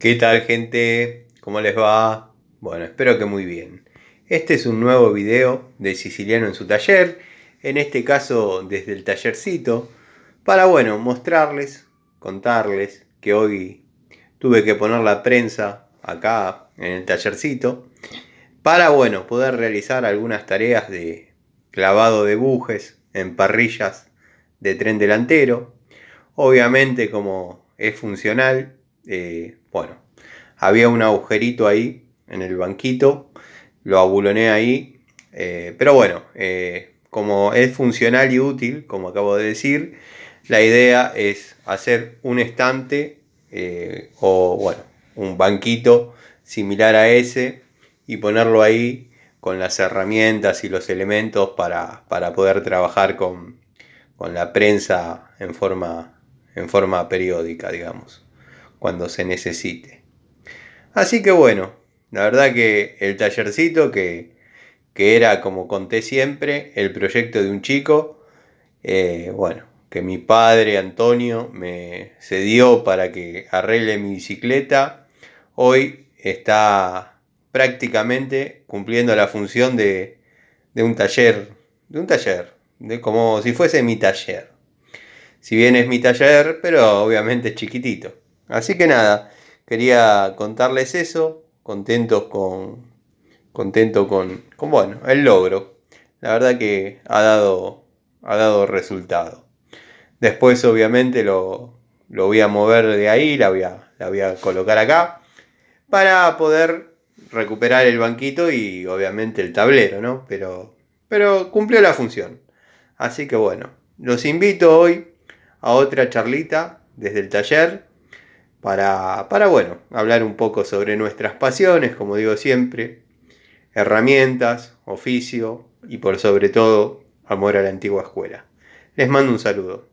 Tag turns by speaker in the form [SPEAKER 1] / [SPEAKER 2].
[SPEAKER 1] ¿Qué tal, gente? ¿Cómo les va? Bueno, espero que muy bien. Este es un nuevo video de Siciliano en su taller, en este caso desde el tallercito, para mostrarles, contarles que hoy tuve que poner la prensa acá en el tallercito para poder realizar algunas tareas de clavado de bujes en parrillas de tren delantero. Obviamente, como es funcional, había un agujerito ahí en el banquito, lo abuloné ahí, como es funcional y útil, como acabo de decir, la idea es hacer un estante un banquito similar a ese y ponerlo ahí con las herramientas y los elementos para poder trabajar con la prensa en forma periódica, digamos, cuando se necesite. Así que la verdad que el tallercito que era, como conté siempre, el proyecto de un chico, que mi padre Antonio me cedió para que arregle mi bicicleta, hoy está prácticamente cumpliendo la función de un taller, de como si fuese mi taller. Si bien es mi taller, pero obviamente es chiquitito. Así que nada, quería contarles eso, contento con el logro. La verdad que ha dado resultado. Después obviamente lo voy a mover de ahí, la voy a colocar acá para poder recuperar el banquito y obviamente el tablero, ¿no? Pero cumplió la función. Así que los invito hoy a otra charlita desde el taller para hablar un poco sobre nuestras pasiones, como digo siempre, herramientas, oficio y por sobre todo amor a la antigua escuela. Les mando un saludo.